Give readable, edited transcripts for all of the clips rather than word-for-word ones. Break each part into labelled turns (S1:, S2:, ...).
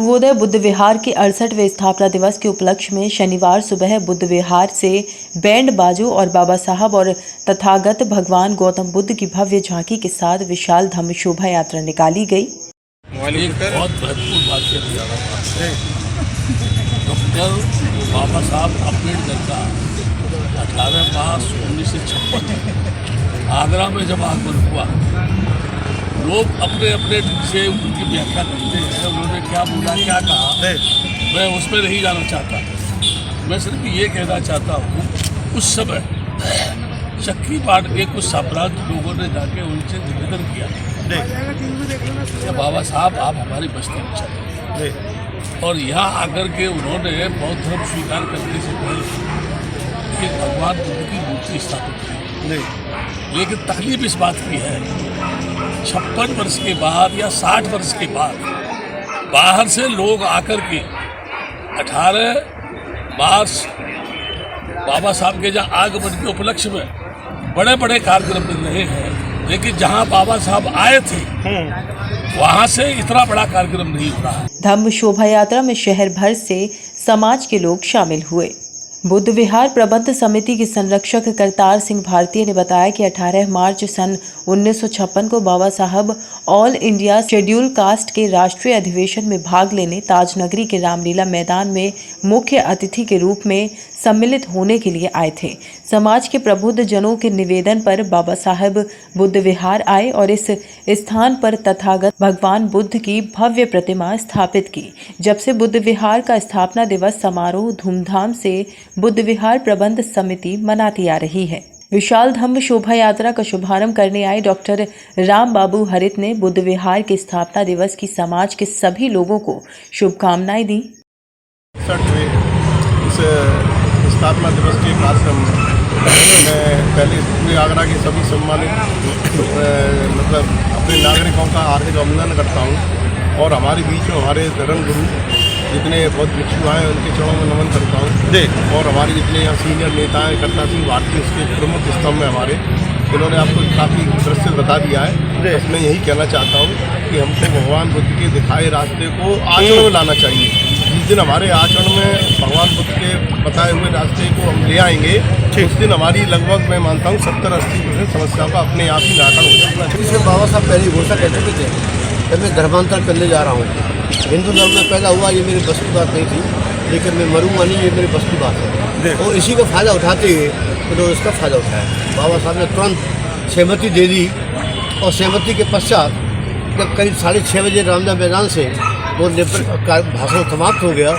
S1: पूर्वोदय बुद्ध विहार के 68वें स्थापना दिवस के उपलक्ष्य में शनिवार सुबह बुद्ध विहार से बैंड बाजों और बाबा साहब और तथागत भगवान गौतम बुद्ध की भव्य झांकी के साथ विशाल धम्म शोभा यात्रा निकाली गई।
S2: बहुत महत्वपूर्ण बात है। डॉक्टर बाबा साहब अम्बेडकर का 18 मार्च 1956 आगरा में जब आगमन हुआ, लोग अपने अपने ढंग से उनकी व्याख्या करते हैं। उन्होंने क्या बोला, क्या कहा, मैं उसमें नहीं जाना चाहता। मैं सिर्फ ये कहना चाहता हूँ, उस समय चक्की पाट के कुछ साम्राज्य लोगों ने जाके उनसे निवेदन किया कि बाबा साहब आप हमारी बस्ती में चले, और यहाँ आकर के उन्होंने बौद्ध धर्म स्वीकार करने से पहले एक भगवान बुद्ध की मूर्ति स्थापित की। लेकिन तकलीफ इस बात की है, 56 वर्ष के बाद या 60 वर्ष के बाद बाहर से लोग आकर के 18 मार्च बाबा साहब के जहाँ आगमन के उपलक्ष्य में बड़े बड़े कार्यक्रम मिल रहे हैं, लेकिन जहाँ बाबा साहब आए थे वहाँ से इतना बड़ा कार्यक्रम नहीं हो रहा।
S1: धम्म शोभा यात्रा में शहर भर से समाज के लोग शामिल हुए। बुद्ध विहार प्रबंध समिति के संरक्षक करतार सिंह भारतीय ने बताया कि 18 मार्च सन 1956 को बाबा साहब ऑल इंडिया शेड्यूल कास्ट के राष्ट्रीय अधिवेशन में भाग लेने ताजनगरी के रामलीला मैदान में मुख्य अतिथि के रूप में सम्मिलित होने के लिए आए थे। समाज के प्रबुद्ध जनों के निवेदन पर बाबा साहब बुद्ध विहार आए और इस स्थान पर तथागत भगवान बुद्ध की भव्य प्रतिमा स्थापित की। जब से बुद्ध विहार का स्थापना दिवस समारोह धूमधाम से बुद्ध विहार प्रबंध समिति मनाती आ रही है। विशाल धम्म शोभा यात्रा का शुभारंभ करने आए डॉक्टर राम बाबू हरित ने बुद्ध विहार के स्थापना दिवस की समाज के सभी लोगों को शुभकामनाएं दी।
S3: स्थापना दिवस के कार्यक्रम में मैं पहले पूरे आगरा के सभी सम्मानित मतलब अपने नागरिकों का हार्दिक अभिनंदन करता हूँ, और हमारे बीच में हमारे धर्म गुरु जितने बहुत भिक्षु आए उनके चरणों में नमन करता हूँ। और हमारे जितने यहाँ सीनियर नेता हैं, करतार सिंह भारतीय उसके प्रमुख स्तंभ में हमारे, इन्होंने आपको काफ़ी दृश्य बता दिया है। मैं यही कहना चाहता हूँ कि हमको भगवान बुद्ध के दिखाए रास्ते को आचरण में लाना चाहिए। जिस दिन हमारे आचरण में भगवान बुद्ध के बताए हुए रास्ते को हम ले आएंगे, उस दिन हमारी लगभग मैं मानता हूँ 70-80% समस्या का अपने आप ही निराकरण हो जाएगा।
S4: जिससे बाबा साहब पहले घोषणा कहते थे कि मैं धर्मांतर करने जा रहा हूँ। हिंदू धर्म में पैदा हुआ, ये मेरी बस की बात नहीं थी, लेकिन मैं मरूंगा नहीं, ये मेरी बस की बात है। और इसी का फ़ायदा उठाते हुए उन्होंने इसका फ़ायदा उठाया। बाबा साहब ने तुरंत सहमति दे दी, और सहमति के पश्चात जब करीब 6:30 बजे रामलीला मैदान से वो भाषण समाप्त हो गया,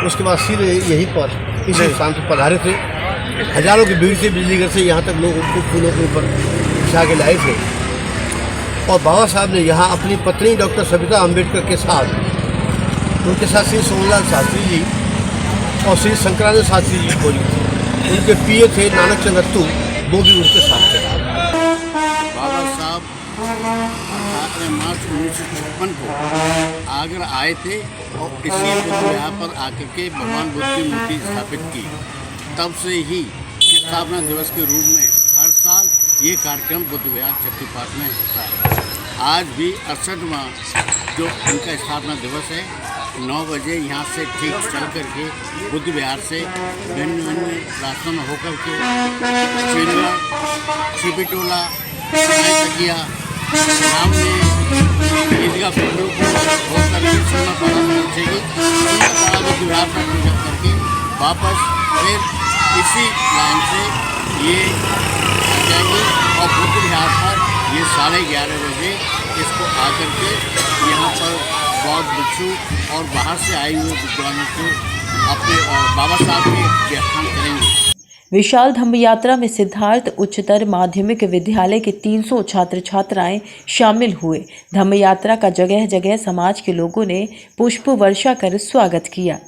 S4: उसके बाद सीधे यहीं पर इसी स्थान पर पधारे थे। हजारों की भीड़ से बिजलीघर से यहाँ तक लोग उनको फूलों के ऊपर बिछा के लाए थे। और बाबा साहब ने यहाँ अपनी पत्नी डॉक्टर सविता अम्बेडकर के साथ, उनके साथ श्री सोमलाल शास्त्री जी और श्री शंकरानंद शास्त्री जी बोली थी। उनके पीए थे नानक चंद अत्तू, वो भी उनके साथ थे।
S5: बाबा साहब 18 मार्च 1956 को आगरा आए थे और इसी बुद्ध विहार पर आकर के भगवान बुद्ध की मूर्ति स्थापित की। तब से ही स्थापना दिवस के रूप में हर साल ये कार्यक्रम बुद्ध विहार चक्की पाट में होता है। आज भी 68वां जो उनका स्थापना दिवस है, 9 बजे यहाँ से ठीक चल करके बुद्ध विहार से भिन्न रास्तों में होकर के चिड़िया, छिपिटोला, तकिया, सामने ईदगाह फिक्रों को होकर के सोना पारा पहुँचेगी। बुद्ध विहार पर पूजा करके वापस फिर इसी लाइन से ये आ जाएंगे, और बुद्ध विहार पर ये 11:30 बजे इसको आकर के यहाँ पर बौद्ध भिक्षु और बाहर से आए हुए विद्वानों को अपने बाबा साहब के व्याख्यान करेंगे।
S1: विशाल धम्म यात्रा में सिद्धार्थ उच्चतर माध्यमिक विद्यालय के 300 छात्र छात्राएं शामिल हुए। धम्म यात्रा का जगह जगह समाज के लोगों ने पुष्प वर्षा कर स्वागत किया।